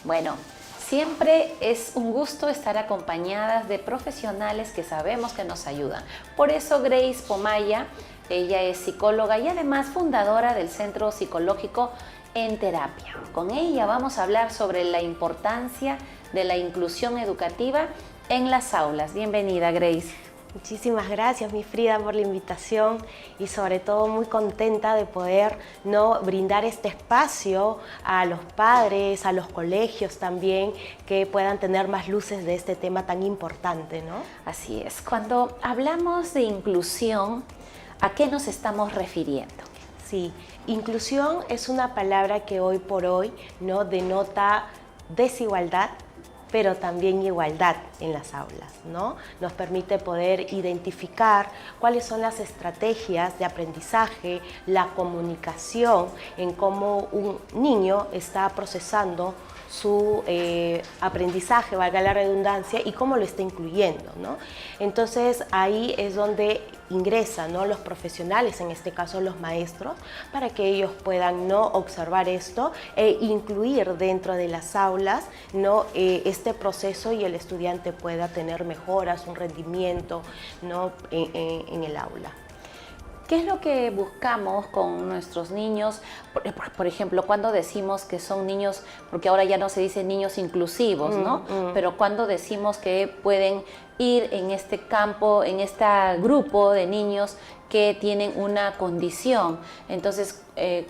Bueno, siempre es un gusto estar acompañadas de profesionales que sabemos que nos ayudan. Por eso Grace Pomaya, ella es psicóloga y además fundadora del Centro Psicológico En Terapia. Con ella vamos a hablar sobre la importancia de la inclusión educativa en las aulas. Bienvenida, Grace. Muchísimas gracias, mi Frida, por la invitación y sobre todo muy contenta de poder brindar este espacio a los padres, a los colegios también, que puedan tener más luces de este tema tan importante, ¿no? Así es. Cuando hablamos de inclusión, ¿a qué nos estamos refiriendo? Sí, inclusión es una palabra que hoy por hoy denota desigualdad, pero también igualdad en las aulas, ¿no? Nos permite poder identificar cuáles son las estrategias de aprendizaje, la comunicación, en cómo un niño está procesando su aprendizaje, valga la redundancia, y cómo lo está incluyendo, ¿no? Entonces ahí es donde ingresan, ¿no?, los profesionales, en este caso los maestros, para que ellos puedan observar esto e incluir dentro de las aulas este proceso y el estudiante pueda tener mejoras, un rendimiento en el aula. ¿Qué es lo que buscamos con nuestros niños? Por ejemplo, cuando decimos que son niños, porque ahora ya no se dice niños inclusivos, ¿no? Pero cuando decimos que pueden ir en este campo, en este grupo de niños que tienen una condición. Entonces,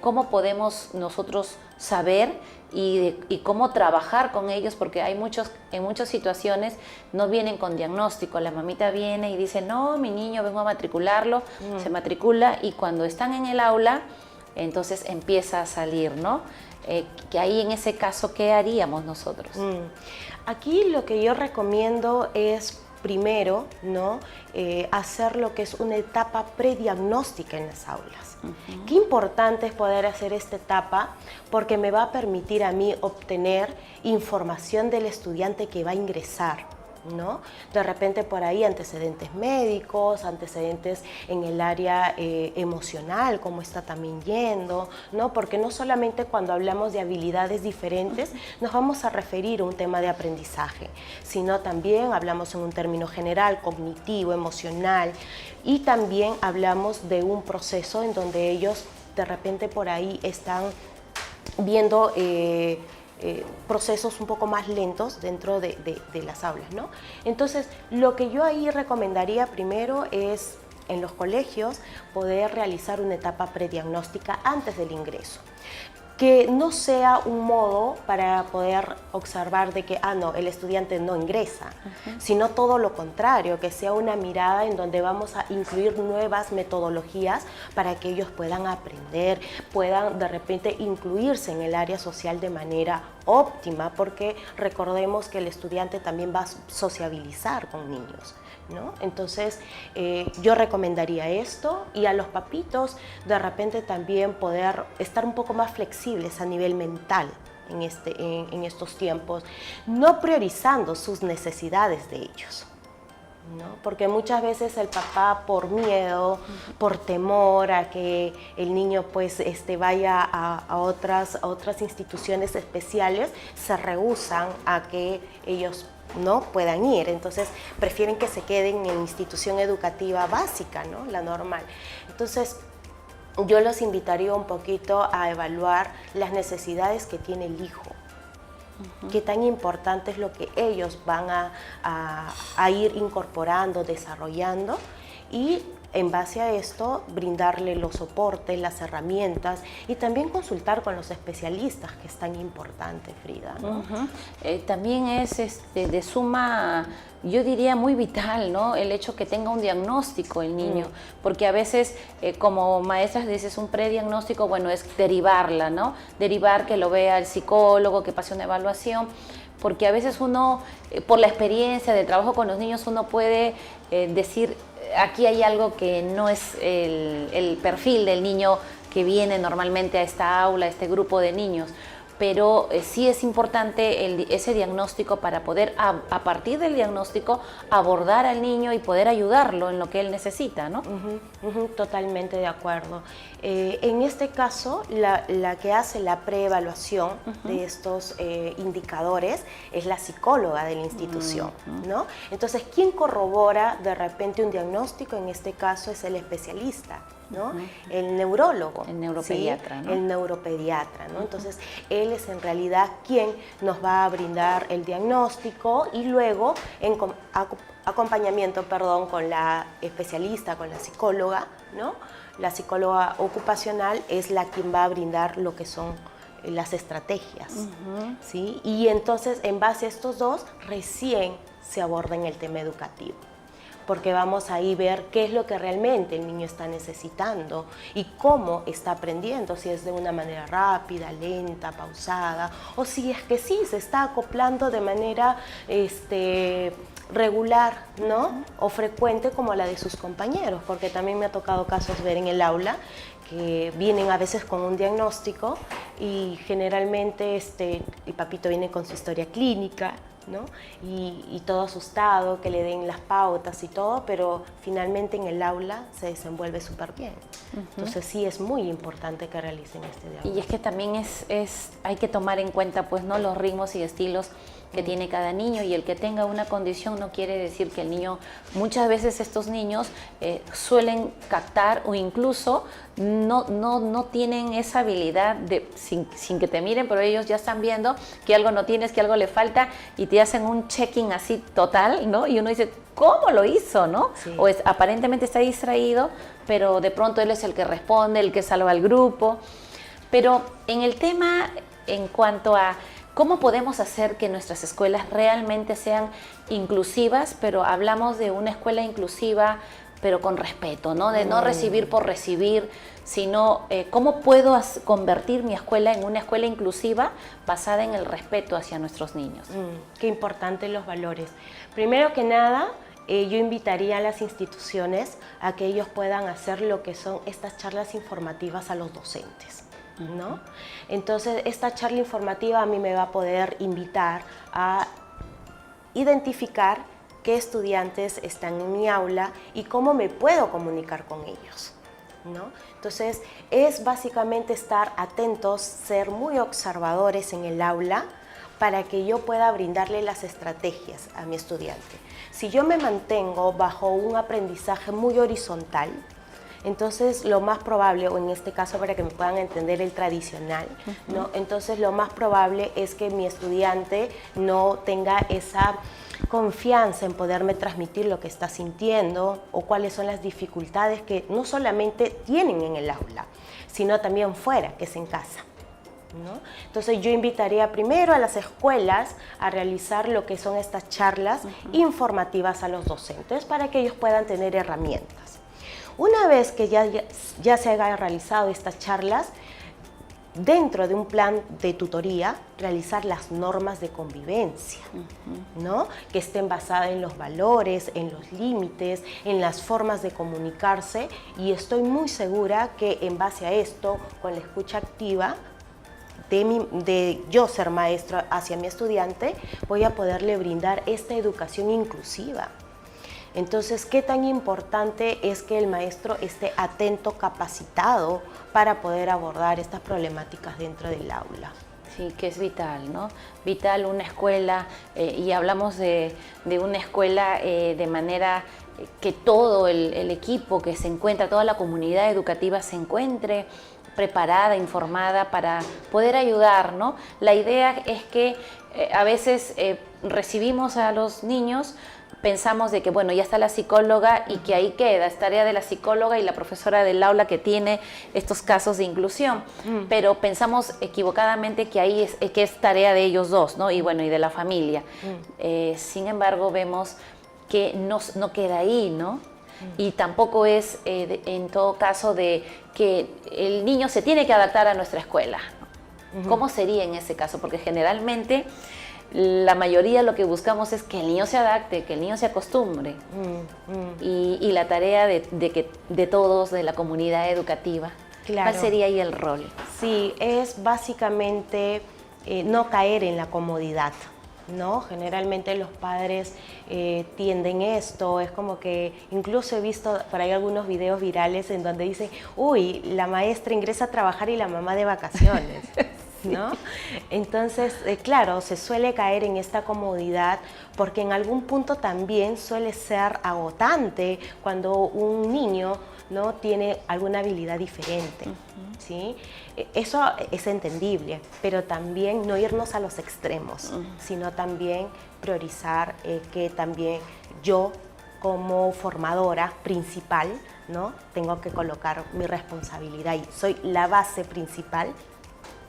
¿cómo podemos nosotros saber y cómo trabajar con ellos? Porque hay en muchas situaciones no vienen con diagnóstico. La mamita viene y dice, no, mi niño, vengo a matricularlo, se matricula y cuando están en el aula, entonces empieza a salir, ¿no? Que ahí en ese caso, ¿qué haríamos nosotros? Aquí lo que yo recomiendo es primero, hacer lo que es una etapa prediagnóstica en las aulas. Qué importante es poder hacer esta etapa porque me va a permitir a mí obtener información del estudiante que va a ingresar, ¿no? De repente por ahí antecedentes médicos, antecedentes en el área emocional, cómo está también yendo, ¿no? Porque no solamente cuando hablamos de habilidades diferentes nos vamos a referir a un tema de aprendizaje, sino también hablamos en un término general, cognitivo, emocional, y también hablamos de un proceso en donde ellos de repente por ahí están viendo procesos un poco más lentos dentro de las aulas, ¿no? Entonces, lo que yo ahí recomendaría primero es, en los colegios, poder realizar una etapa prediagnóstica antes del ingreso. Que no sea un modo para poder observar de que, no, el estudiante no ingresa, sino todo lo contrario, que sea una mirada en donde vamos a incluir nuevas metodologías para que ellos puedan aprender, puedan de repente incluirse en el área social de manera óptima, porque recordemos que el estudiante también va a sociabilizar con niños, ¿no? Entonces yo recomendaría esto, y a los papitos de repente también poder estar un poco más flexibles a nivel mental en estos tiempos, no priorizando sus necesidades de ellos, ¿no? Porque muchas veces el papá, por miedo, por temor a que el niño pues vaya a otras instituciones especiales, se rehúsan a que ellos no puedan ir, entonces prefieren que se queden en institución educativa básica, ¿no? La normal. Entonces yo los invitaría un poquito a evaluar las necesidades que tiene el hijo. Qué tan importante es lo que ellos van a ir incorporando, desarrollando, y en base a esto brindarle los soportes, las herramientas, y también consultar con los especialistas, que es tan importante, Frida, ¿no? También es de suma, yo diría muy vital, ¿no?, el hecho que tenga un diagnóstico el niño, porque a veces como maestras dices un prediagnóstico, bueno, es derivarla, ¿no? Derivar, que lo vea el psicólogo, que pase una evaluación, porque a veces uno, por la experiencia de trabajo con los niños, uno puede decir, aquí hay algo que no es el perfil del niño que viene normalmente a esta aula, a este grupo de niños. pero sí es importante ese diagnóstico para poder, a partir del diagnóstico, abordar al niño y poder ayudarlo en lo que él necesita, ¿no? Totalmente de acuerdo. En este caso, la que hace la preevaluación de estos indicadores es la psicóloga de la institución, ¿no? Entonces, ¿quién corrobora de repente un diagnóstico? En este caso es el especialista, ¿no? El neurólogo. El neuropediatra, ¿sí? ¿no? El neuropediatra, ¿no? Entonces, él es en realidad quien nos va a brindar el diagnóstico y luego en acompañamiento, con la especialista, con la psicóloga, ¿no? La psicóloga ocupacional es la quien va a brindar lo que son las estrategias, ¿sí? Y entonces, en base a estos dos, recién se aborda en el tema educativo, porque vamos ahí a ver qué es lo que realmente el niño está necesitando y cómo está aprendiendo, si es de una manera rápida, lenta, pausada, o si es que sí, se está acoplando de manera regular, ¿no? O frecuente como la de sus compañeros, porque también me ha tocado casos ver en el aula que vienen a veces con un diagnóstico y generalmente el papito viene con su historia clínica, ¿no? Y todo asustado, que le den las pautas y todo, pero finalmente en el aula se desenvuelve súper bien. Entonces sí es muy importante que realicen este diagnóstico. Y es que también hay que tomar en cuenta, pues, ¿no?, los ritmos y estilos que tiene cada niño, y el que tenga una condición no quiere decir que el niño, muchas veces estos niños suelen captar o incluso no tienen esa habilidad sin que te miren, pero ellos ya están viendo que algo no tienes, que algo le falta y te hacen un checking así total, ¿no? Y uno dice, ¿cómo lo hizo, no? Sí. O aparentemente está distraído, pero de pronto él es el que responde, el que salva al grupo. Pero en el tema, en cuanto a ¿cómo podemos hacer que nuestras escuelas realmente sean inclusivas? Pero hablamos de una escuela inclusiva, pero con respeto, ¿no? De no recibir por recibir, sino ¿cómo puedo convertir mi escuela en una escuela inclusiva basada en el respeto hacia nuestros niños? Qué importantes los valores. Primero que nada, yo invitaría a las instituciones a que ellos puedan hacer lo que son estas charlas informativas a los docentes, ¿no? Entonces, esta charla informativa a mí me va a poder invitar a identificar qué estudiantes están en mi aula y cómo me puedo comunicar con ellos, ¿no? Entonces, es básicamente estar atentos, ser muy observadores en el aula para que yo pueda brindarle las estrategias a mi estudiante. Si yo me mantengo bajo un aprendizaje muy horizontal, entonces lo más probable, o en este caso para que me puedan entender el tradicional, ¿no? Entonces lo más probable es que mi estudiante no tenga esa confianza en poderme transmitir lo que está sintiendo o cuáles son las dificultades que no solamente tienen en el aula, sino también fuera, que es en casa, ¿no? Entonces yo invitaría primero a las escuelas a realizar lo que son estas charlas informativas a los docentes para que ellos puedan tener herramientas. Una vez que ya se haya realizado estas charlas, dentro de un plan de tutoría, realizar las normas de convivencia, ¿no? Que estén basadas en los valores, en los límites, en las formas de comunicarse, y estoy muy segura que en base a esto, con la escucha activa, de yo ser maestro hacia mi estudiante, voy a poderle brindar esta educación inclusiva. Entonces, ¿qué tan importante es que el maestro esté atento, capacitado para poder abordar estas problemáticas dentro del aula? Sí, que es vital, ¿no? Vital una escuela, y hablamos de una escuela de manera que todo el equipo que se encuentra, toda la comunidad educativa se encuentre preparada, informada para poder ayudar, ¿no? La idea es que a veces recibimos a los niños, pensamos de que, bueno, ya está la psicóloga y que ahí queda, es tarea de la psicóloga y la profesora del aula que tiene estos casos de inclusión, pero pensamos equivocadamente que ahí es tarea de ellos dos, ¿no? Y bueno, y de la familia. Sin embargo, vemos que no queda ahí, ¿no? Y tampoco es, en todo caso, de que el niño se tiene que adaptar a nuestra escuela, ¿no? ¿Cómo sería en ese caso? Porque generalmente la mayoría lo que buscamos es que el niño se adapte, que el niño se acostumbre. Y la tarea de todos, de la comunidad educativa. Claro. ¿Cuál sería ahí el rol? Sí, es básicamente no caer en la comodidad, ¿no? Generalmente los padres tienden esto, es como que incluso he visto por ahí algunos videos virales en donde dicen, uy, la maestra ingresa a trabajar y la mamá de vacaciones. ¿No? Entonces, claro, se suele caer en esta comodidad porque en algún punto también suele ser agotante cuando un niño, ¿no?, tiene alguna habilidad diferente, ¿sí? Eso es entendible, pero también no irnos a los extremos, sino también priorizar que también yo como formadora principal, ¿no?, tengo que colocar mi responsabilidad y soy la base principal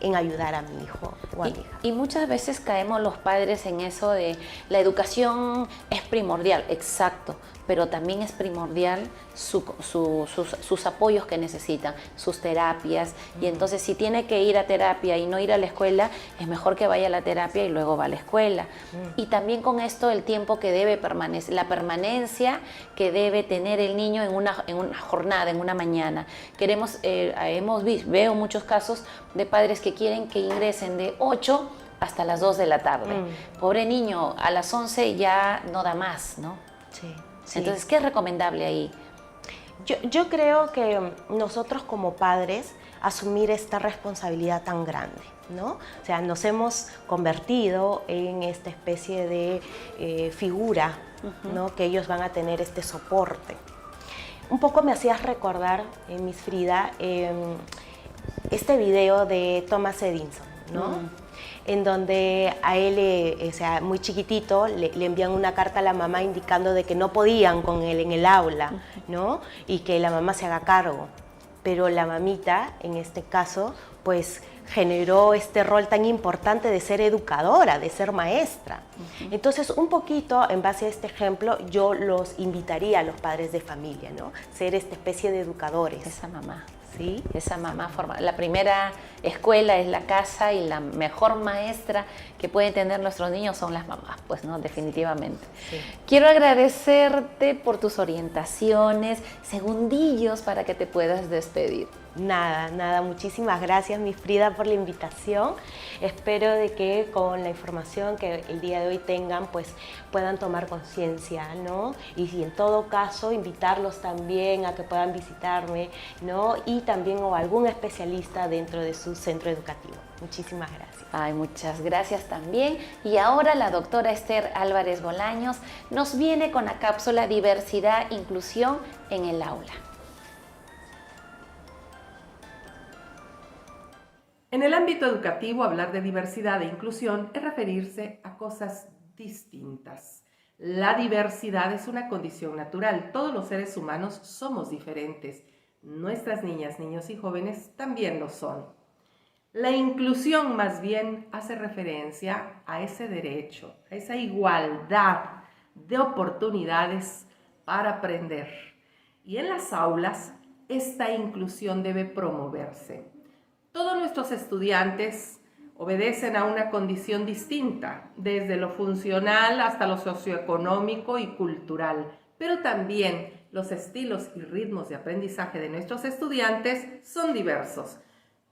en ayudar a mi hijo o a mi hija. Y muchas veces caemos los padres en eso de la educación es primordial, exacto, pero también es primordial sus apoyos que necesitan, sus terapias, y entonces si tiene que ir a terapia y no ir a la escuela, es mejor que vaya a la terapia y luego va a la escuela. Y también con esto el tiempo que debe permanecer, la permanencia que debe tener el niño en una jornada, en una mañana. Veo muchos casos de padres que quieren que ingresen de 8 hasta las 2 de la tarde. Pobre niño, a las 11 ya no da más, ¿no? Sí. Entonces, ¿qué es recomendable ahí? Yo creo que nosotros como padres asumir esta responsabilidad tan grande, ¿no? O sea, nos hemos convertido en esta especie de figura, ¿no?, que ellos van a tener este soporte. Un poco me hacías recordar, Miss Frida, este video de Thomas Edison, ¿no? En donde a él, o sea, muy chiquitito, le envían una carta a la mamá indicando de que no podían con él en el aula, ¿no? Y que la mamá se haga cargo. Pero la mamita, en este caso, pues generó este rol tan importante de ser educadora, de ser maestra. Entonces, un poquito, en base a este ejemplo, yo los invitaría a los padres de familia, ¿no? Ser esta especie de educadores. Esa mamá. ¿Sí? Esa mamá forma. La primera escuela es la casa y la mejor maestra que pueden tener nuestros niños son las mamás, pues no, definitivamente. Sí. Quiero agradecerte por tus orientaciones, segundillos para que te puedas despedir. Nada, muchísimas gracias, Miss Frida, por la invitación. Espero de que con la información que el día de hoy tengan, pues puedan tomar conciencia, ¿no? Y si en todo caso, invitarlos también a que puedan visitarme, ¿no? Y también o algún especialista dentro de su centro educativo. Muchísimas gracias. Ay, muchas gracias también. Y ahora la doctora Esther Álvarez Bolaños nos viene con la cápsula Diversidad, Inclusión en el Aula. En el ámbito educativo, hablar de diversidad e inclusión es referirse a cosas distintas. La diversidad es una condición natural. Todos los seres humanos somos diferentes. Nuestras niñas, niños y jóvenes también lo son. La inclusión más bien hace referencia a ese derecho, a esa igualdad de oportunidades para aprender. Y en las aulas, esta inclusión debe promoverse. Todos nuestros estudiantes obedecen a una condición distinta, desde lo funcional hasta lo socioeconómico y cultural, pero también los estilos y ritmos de aprendizaje de nuestros estudiantes son diversos.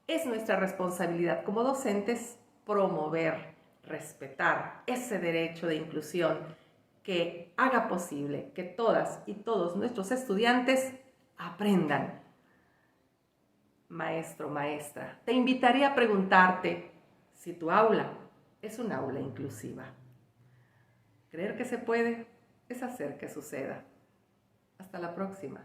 Es nuestra responsabilidad como docentes promover, respetar ese derecho de inclusión que haga posible que todas y todos nuestros estudiantes aprendan. Maestro, maestra, te invitaría a preguntarte si tu aula es un aula inclusiva. Creer que se puede es hacer que suceda. Hasta la próxima.